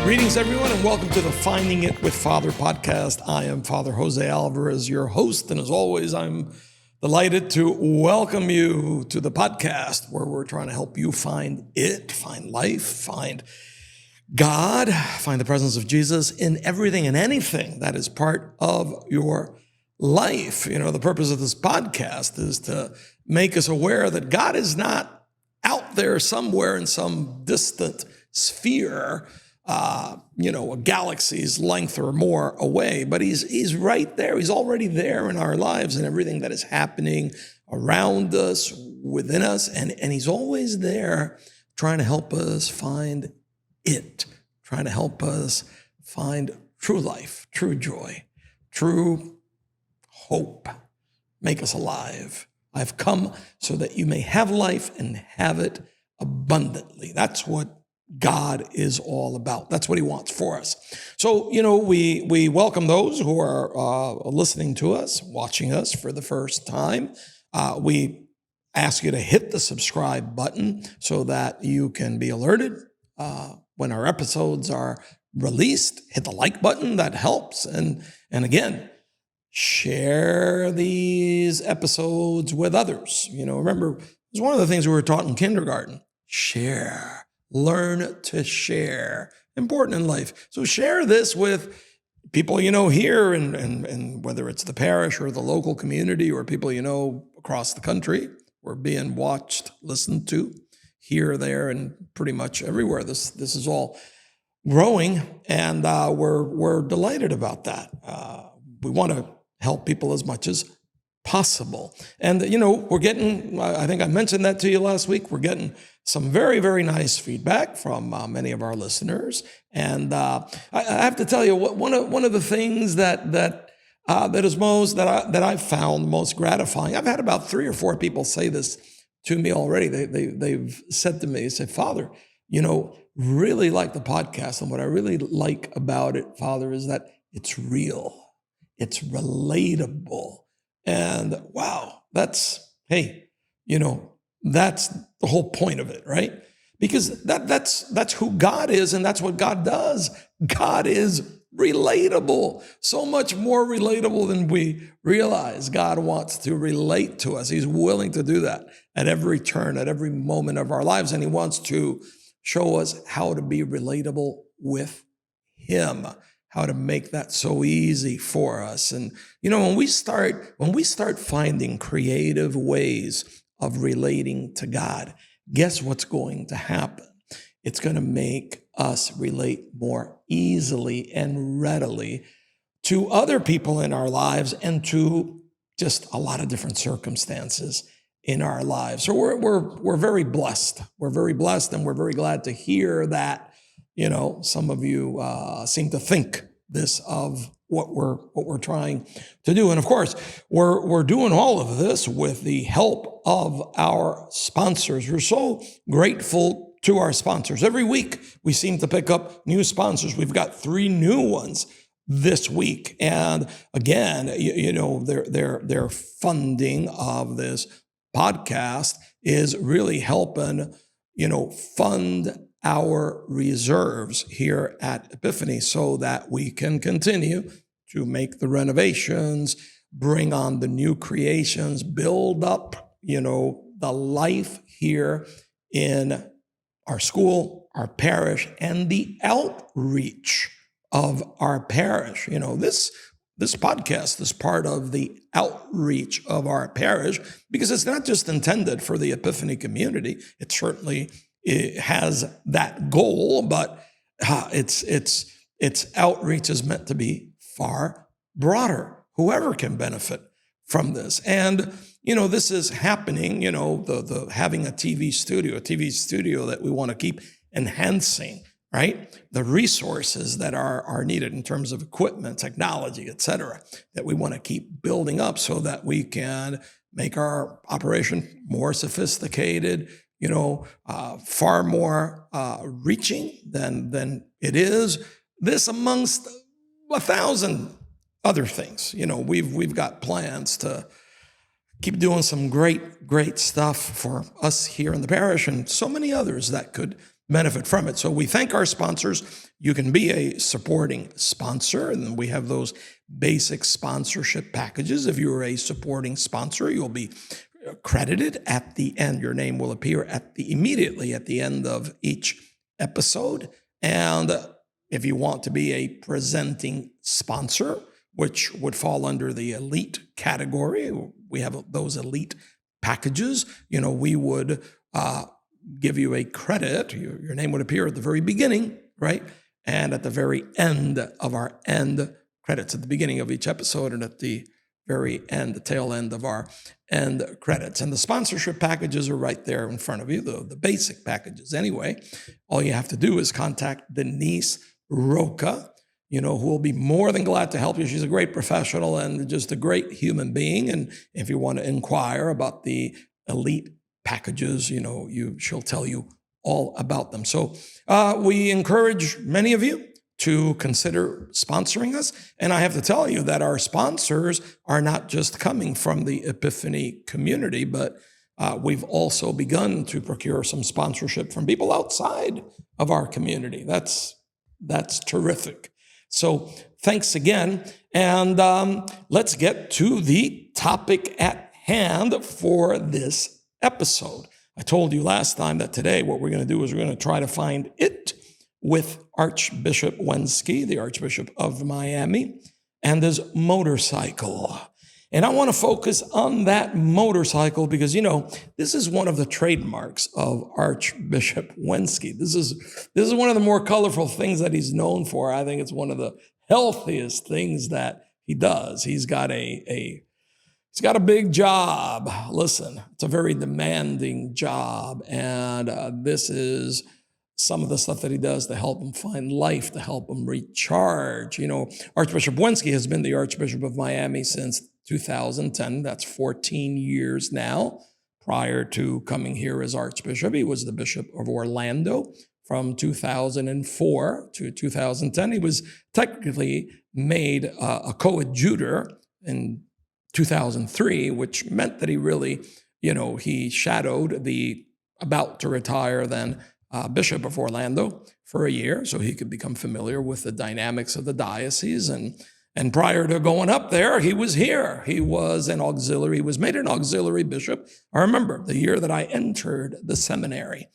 Greetings, everyone, and welcome to the Finding It with Father podcast. I am Father Jose Alvarez, your host, and as always, I'm delighted to welcome you to the podcast where we're trying to help you find it, find life, find God, find the presence of Jesus in everything and anything that is part of your life. You know, the purpose of this podcast is to make us aware that God is not out there somewhere in some distant sphere, a galaxy's length or more away, but he's right there. He's already there in our lives and everything that is happening around us, within us, and he's always there trying to help us find it, trying to help us find true life, true joy, true hope, make us alive. I've come so that you may have life and have it abundantly. That's what God is all about. That's what he wants for us. So, we welcome those who are listening to us, watching us for the first time. We ask you to hit the subscribe button so that you can be alerted when our episodes are released. Hit the like button, that helps. And again, share these episodes with others. Remember, it's one of the things we were taught in kindergarten. Share. Learn to share. Important in life. So share this with people here and whether it's the parish or the local community or people across the country. We're being watched, listened to here, there, and pretty much everywhere. This is all growing, and we're delighted about that. We want to help people as much as possible. And, we're getting, I think I mentioned that to you last week, we're getting some very, very nice feedback from many of our listeners. And I have to tell you, one of the things that I've found most gratifying, I've had about 3 or 4 people say this to me already. They've said to me, Father, really like the podcast. And what I really like about it, Father, is that it's real. It's relatable. And wow, that's the whole point of it, right? Because that's who God is, and that's what God does. God is relatable, so much more relatable than we realize. God wants to relate to us. He's willing to do that at every turn, at every moment of our lives, and he wants to show us how to be relatable with him, how to make that so easy for us. And when we start finding creative ways of relating to God, guess what's going to happen? It's going to make us relate more easily and readily to other people in our lives and to just a lot of different circumstances in our lives. So we're very blessed. We're very blessed, and we're very glad to hear that. Some of you seem to think this of what we're trying to do. And of course, we're doing all of this with the help of our sponsors. We're so grateful to our sponsors. Every week, we seem to pick up new sponsors. We've got 3 new ones this week. And again, their funding of this podcast is really helping, fund our reserves here at Epiphany so that we can continue to make the renovations, bring on the new creations, build up, the life here in our school, our parish, and the outreach of our parish. This podcast is part of the outreach of our parish because it's not just intended for the Epiphany community. It has that goal, but its outreach is meant to be far broader. Whoever can benefit from this. And, this is happening, the having a TV studio that we want to keep enhancing, right? The resources that are needed in terms of equipment, technology, et cetera, that we want to keep building up so that we can make our operation more sophisticated, far more reaching than it is. This amongst 1,000 other things. We've got plans to keep doing some great stuff for us here in the parish and so many others that could benefit from it. So we thank our sponsors. You can be a supporting sponsor, and we have those basic sponsorship packages. If you're a supporting sponsor, you'll be credited at the end. Your name will appear immediately at the end of each episode. And if you want to be a presenting sponsor, which would fall under the elite category, we have those elite packages. We would give you a credit. Your name would appear at the very beginning, right? And at the very end of our end credits, at the beginning of each episode and at the very end, the tail end of our end credits. And the sponsorship packages are right there in front of you, the basic packages anyway. All you have to do is contact Denise Roca, who will be more than glad to help you. She's a great professional and just a great human being. And if you want to inquire about the elite packages, she'll tell you all about them. So we encourage many of you to consider sponsoring us. And I have to tell you that our sponsors are not just coming from the Epiphany community, but we've also begun to procure some sponsorship from people outside of our community. That's terrific. So thanks again. And let's get to the topic at hand for this episode. I told you last time that today what we're going to do is we're going to try to find it with Archbishop Wenski, the Archbishop of Miami, and his motorcycle. And I want to focus on that motorcycle because, this is one of the trademarks of Archbishop Wenski. This is one of the more colorful things that he's known for. I think it's one of the healthiest things that he does. He's got a big job. Listen, it's a very demanding job. And this is some of the stuff that he does to help him find life, to help him recharge. Archbishop Wenski has been the Archbishop of Miami since 2010. That's 14 years now. Prior to coming here as Archbishop, he was the Bishop of Orlando from 2004 to 2010. He was technically made a coadjutor in 2003, which meant that he really, he shadowed the about to retire then Bishop of Orlando for a year so he could become familiar with the dynamics of the diocese. And prior to going up there, he was here. He was an auxiliary. He was made an auxiliary bishop. I remember the year that I entered the seminary,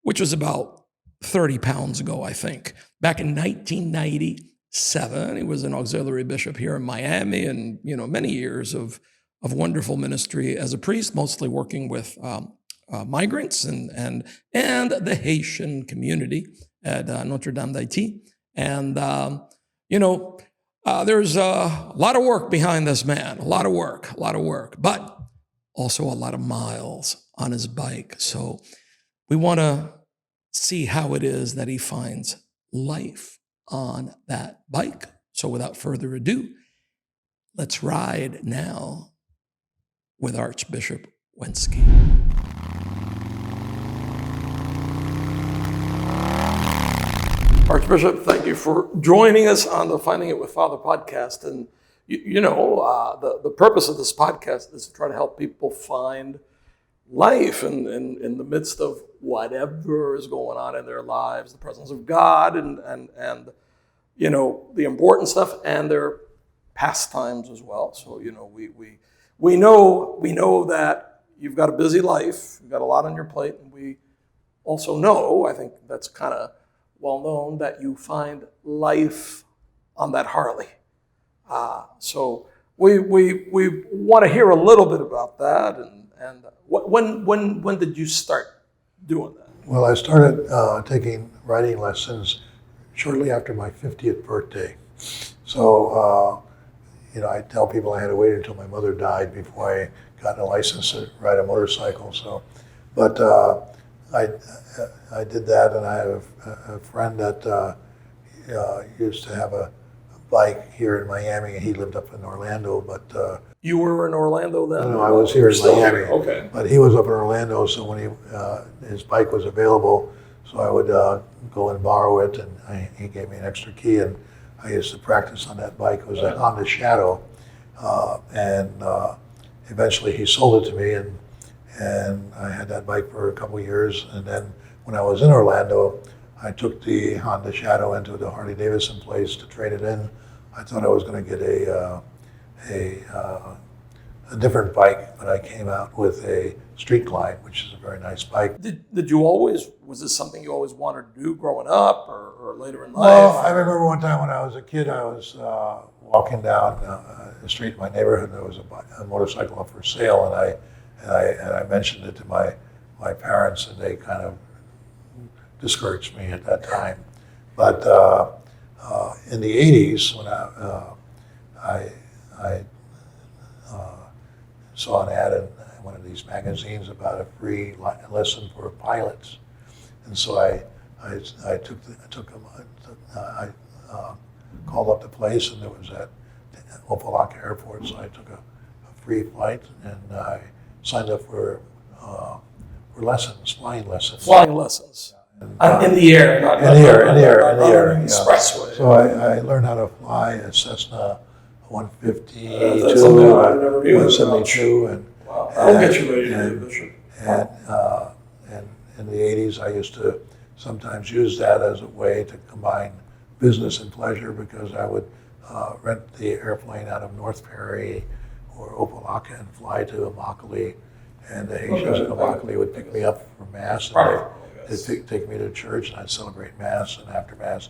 which was about 30 pounds ago, I think. Back in 1997, he was an auxiliary bishop here in Miami, and many years of wonderful ministry as a priest, mostly working with migrants and the Haitian community at Notre Dame d'Haïti. And there's a lot of work behind this man, a lot of work, but also a lot of miles on his bike. So we want to see how it is that he finds life on that bike. So without further ado, let's ride now with Archbishop Wenski. Archbishop, thank you for joining us on the Finding It with Father podcast. And the purpose of this podcast is to try to help people find life in the midst of whatever is going on in their lives, the presence of God and the important stuff and their pastimes as well. So, we know that you've got a busy life, you've got a lot on your plate, and we also know, I think that's kind of well known, that you find life on that Harley. So we want to hear a little bit about that. And when did you start doing that? Well, I started taking riding lessons shortly after my 50th birthday. So, I tell people I had to wait until my mother died before I got a license to ride a motorcycle. So, but I did that, and I have a friend that used to have a bike here in Miami, and he lived up in Orlando. But you were in Orlando then? No, I was here in Miami. Okay. But he was up in Orlando, so when his bike was available, so I would go and borrow it, and he gave me an extra key, and I used to practice on that bike. It was a Honda Shadow, and eventually he sold it to me, and I had that bike for a couple of years. And then when I was in Orlando, I took the Honda Shadow into the Harley Davidson place to trade it in. I thought I was going to get a different bike, but I came out with a Street Glide, which is a very nice bike. Did you always, was this something you always wanted to do growing up or later in life? Well, I remember one time when I was a kid, I was walking down the street in my neighborhood, and there was a motorcycle up for sale, and I mentioned it to my parents, and they kind of discouraged me at that time. But in the 80s, when I saw an ad in one of these magazines about a free lesson for pilots, and so I called up the place, and it was at Opelika Airport, so I took a free flight, and I signed up for lessons, flying lessons. Flying lessons. And, in the air, not in the air. Expressway. So I learned how to fly a Cessna 152, That's something I've never used. 172, and wow. I'll get you ready to do, Bishop. And in the 80s, I used to sometimes use that as a way to combine business and pleasure, because I would rent the airplane out of North Perry or Opelika and fly to Immokalee, and the Haitians in Immokalee would pick me up for Mass, and they'd take me to church, and I'd celebrate Mass, and after Mass,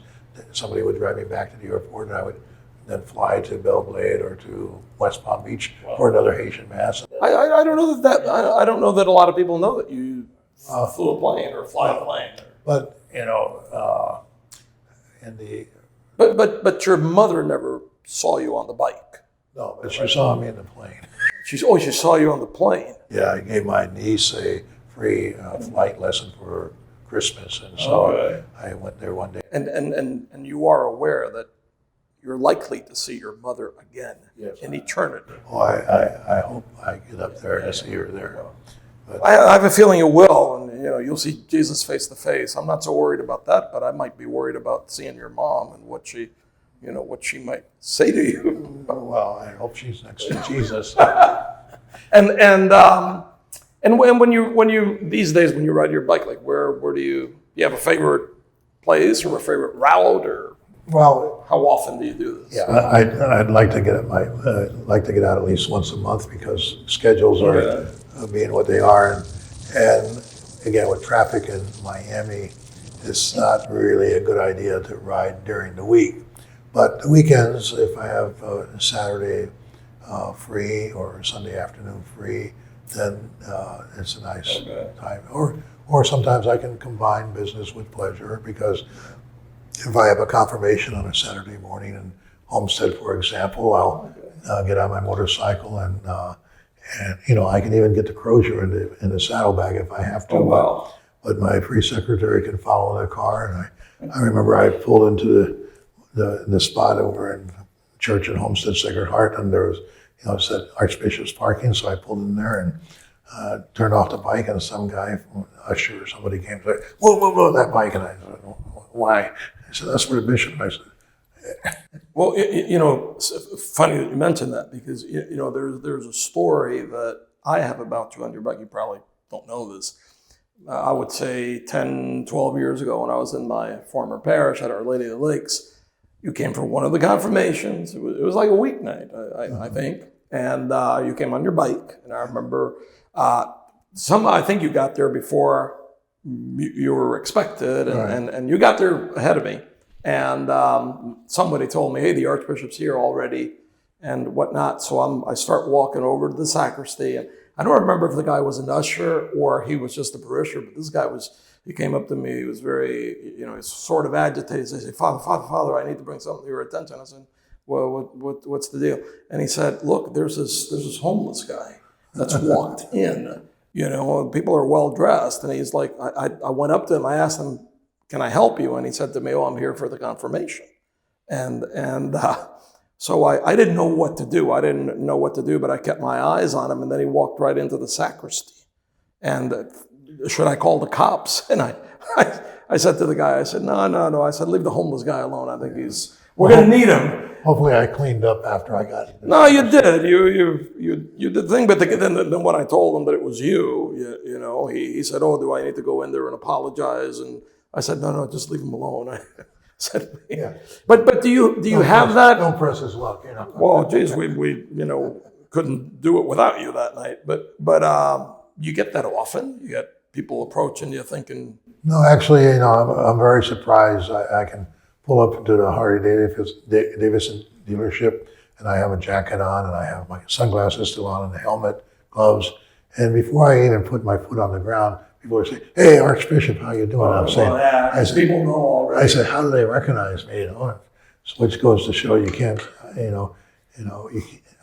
somebody would drive me back to the airport, and I would then fly to Belle Glade or to West Palm Beach for another Haitian Mass. I don't know I don't know that a lot of people know that you flew a plane or fly a plane. But But your mother never saw you on the bike. No, but she saw me in the plane. She saw you on the plane. Yeah, I gave my niece a free flight lesson for Christmas, and so I went there one day. And you are aware that you're likely to see your mother again in eternity. Oh, I hope I get up there and see her there. But I have a feeling you will, and you'll see Jesus face to face. I'm not so worried about that, but I might be worried about seeing your mom and what she might say to you. Well, I hope she's next to Jesus. And when you these days when you ride your bike, like where do you have a favorite place or a favorite route, or well, how often do you do this? Yeah, I'd like to get out at least once a month, because schedules are being what they are, and again with traffic in Miami, it's not really a good idea to ride during the week. But the weekends, if I have a Saturday free or a Sunday afternoon free, then it's a nice time. Or sometimes I can combine business with pleasure, because if I have a confirmation on a Saturday morning in Homestead, for example, I'll get on my motorcycle and I can even get the Crozier in the saddlebag if I have to. Oh, wow. But my free secretary can follow the car, and I remember I pulled into the spot over in church in Homestead Sacred Heart, and there was it said Archbishop's parking, so I pulled in there and turned off the bike, and some guy from Usher or somebody came and said, whoa, that bike, and I said, why? He said, that's for the bishop. I said, well, it's funny that you mentioned that, because there's a story that I have about you on your bike. You probably don't know this. I would say 10, 12 years ago, when I was in my former parish at Our Lady of the Lakes, you came for one of the confirmations. It was like a weeknight, I think, and you came on your bike. And I remember I think you got there before you were expected, and you got there ahead of me. And somebody told me, hey, the Archbishop's here already and whatnot. So I start walking over to the sacristy. And I don't remember if the guy was an usher or he was just a parishioner, but this guy he came up to me. He was very, he's sort of agitated. He said, Father, I need to bring something to your attention. I said, well, what's the deal? And he said, look, there's this homeless guy that's walked in. People are well dressed. And he's like, I went up to him. I asked him, can I help you? And he said to me, oh, I'm here for the confirmation. And so I didn't know what to do. But I kept my eyes on him. And then he walked right into the sacristy. And should I call the cops? And I said to the guy, I said, no. I said, leave the homeless guy alone. I think we're going to need him. Hopefully I cleaned up after I got it. No, you did. You did the thing. But then when I told him that it was you, you know, he said, oh, do I need to go in there and apologize? And I said, no, just leave him alone. I said, Yeah. But do you have that? Don't press his luck, you know. Well, geez, we you know, couldn't do it without you that night. But you get that often? You get people approaching you thinking? No, actually, you know, I'm very surprised. I can pull up to the Harley-Davidson dealership, and I have a jacket on, and I have my sunglasses still on, and a helmet, gloves. And before I even put my foot on the ground, people would say, "Hey, Archbishop, how you doing?" I'm saying, I said, people know already. I said, "How do they recognize me?" You know, which goes to show you can't,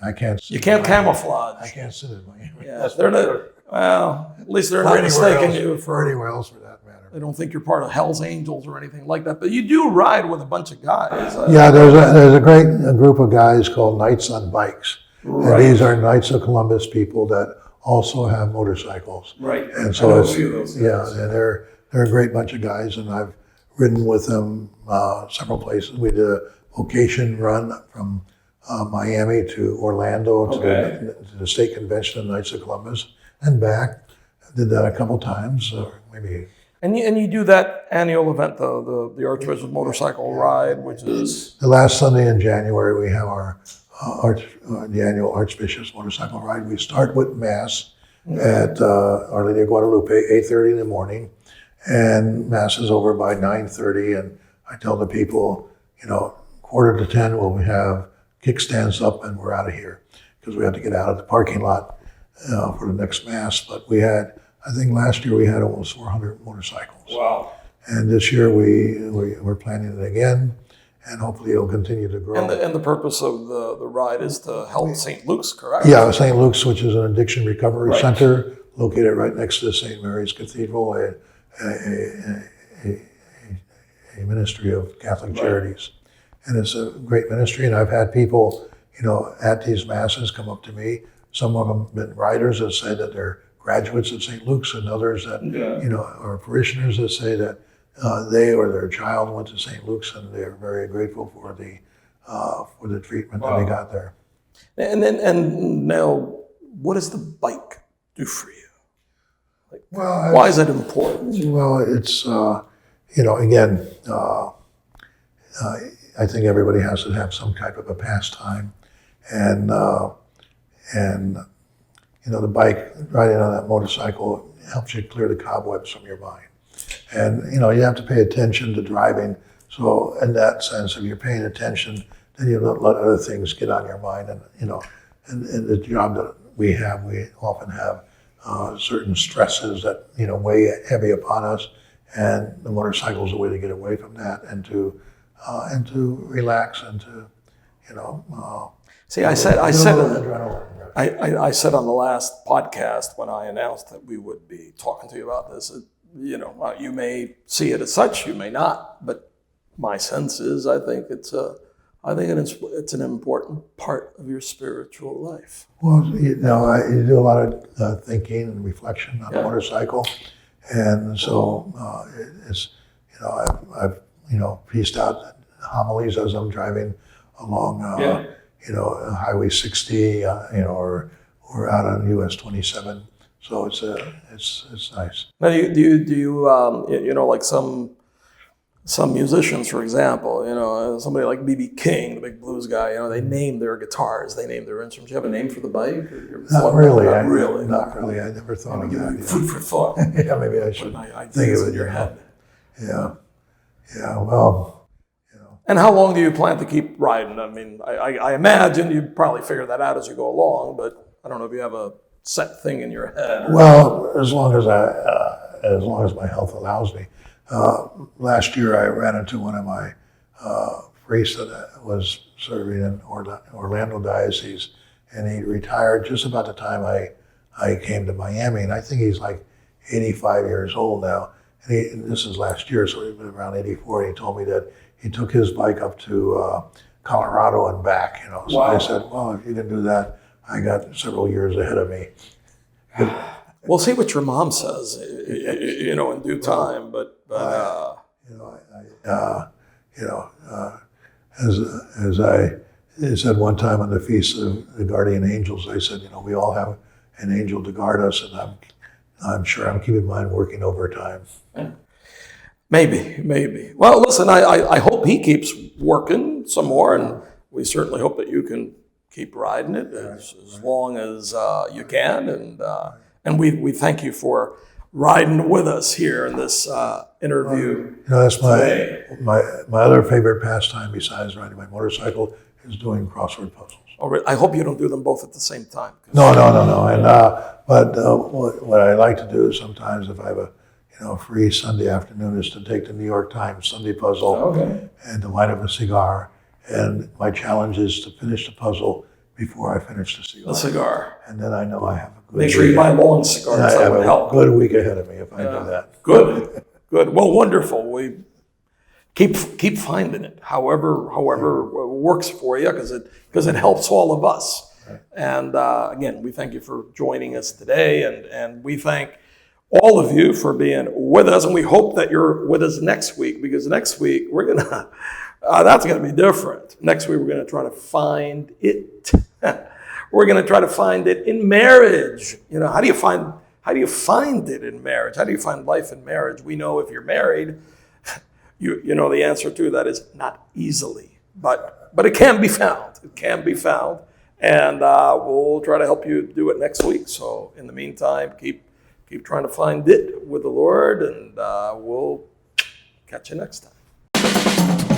I can't. You can't camouflage. I can't sit in my. Yeah, they're not. Well, at least they're not mistaking you for anywhere else for that matter. They don't think you're part of Hell's Angels or anything like that. But you do ride with a bunch of guys. Yeah, there's a great group of guys called Knights on Bikes. Right. And these are Knights of Columbus people that also have motorcycles. Right. And so it's, yeah, and they're a great bunch of guys, and I've ridden with them several places. We did a vocation run from Miami to Orlando to the state convention of Knights of Columbus and back. I did that a couple times, maybe. And you do that annual event, the Archbishop motorcycle ride, which is the last Sunday in January. We have the annual Archbishop's motorcycle ride. We start with Mass at Our Lady of Guadalupe, 8:30 in the morning, and Mass is over by 9:30. And I tell the people, 9:45 we'll have kickstands up and we're out of here because we have to get out of the parking lot for the next Mass. But I think last year we had almost 400 motorcycles. wow. And this year we're planning it again. And hopefully it'll continue to grow. And the purpose of the ride is to help St. Luke's, correct? Yeah, St. Luke's, which is an addiction recovery center located right next to St. Mary's Cathedral, a ministry of Catholic Charities. And it's a great ministry. And I've had people, at these masses come up to me. Some of them have been riders that say that they're graduates at St. Luke's, and others that, are parishioners that say that they or their child went to St. Luke's, and they're very grateful for the treatment that they got there. And now, what does the bike do for you? Well, why is it important? Well, it's again, I think everybody has to have some type of a pastime, and the bike, riding on that motorcycle helps you clear the cobwebs from your mind. And, you have to pay attention to driving. So in that sense, if you're paying attention, then you don't let other things get on your mind. And, and the job that we often have certain stresses that, weigh heavy upon us. And the motorcycle is a way to get away from that and to relax and to, See, I said on the last podcast when I announced that we would be talking to you about this, you may see it as such, you may not, but my sense is I think it's an important part of your spiritual life. Well, you do a lot of thinking and reflection on a motorcycle, and so it's I've pieced out homilies as I'm driving along Highway 60 or out on US 27. So it's nice. Now, do you like some musicians, for example, somebody like B.B. King, the big blues guy, they name their guitars, they name their instruments. Do you have a name for the bike? Not really. Not really. I never thought of that. Food for thought. Yeah, maybe I should think of it in your head. Yeah. Well. And how long do you plan to keep riding? I mean, I imagine you probably figure that out as you go along, but I don't know if you have a set thing in your head. Well, as long as my health allows me. Last year, I ran into one of my priests that was serving in Orlando Diocese, and he retired just about the time I came to Miami, and I think he's like 85 years old now. And this is last year, so he's been around 84. And he told me that he took his bike up to Colorado and back. So I said, well, if you can do that, I got several years ahead of me. We'll see what your mom says, in due time. As I said one time on the Feast of the Guardian Angels, I said, we all have an angel to guard us, and I'm sure I'm keeping mine working overtime. Maybe. Well, listen, I hope he keeps working some more, and we certainly hope that you can keep riding it as long as you can. And we thank you for riding with us here in this interview. That's my other favorite pastime besides riding my motorcycle is doing crossword puzzles. I hope you don't do them both at the same time. No. And what I like to do is sometimes if I have a free Sunday afternoon is to take the New York Times Sunday puzzle and to light up a cigar. And my challenge is to finish the puzzle before I finish the cigar. The cigar. And then I know I have a good Make sure you buy long cigars. I That have would a help. good week ahead of me if I do that. Good. Well, wonderful. We keep finding it, however works for you, because it helps all of us. Right. And again, we thank you for joining us today, and we thank all of you for being with us, and we hope that you're with us next week, because next week we're gonna that's gonna be different. Next week we're gonna try to find it. We're gonna try to find it in marriage. How do you find it in marriage? How do you find life in marriage? We know if you're married, you know the answer to that is not easily, but it can be found. It can be found, and we'll try to help you do it next week. So in the meantime, keep trying to find it with the Lord, and we'll catch you next time.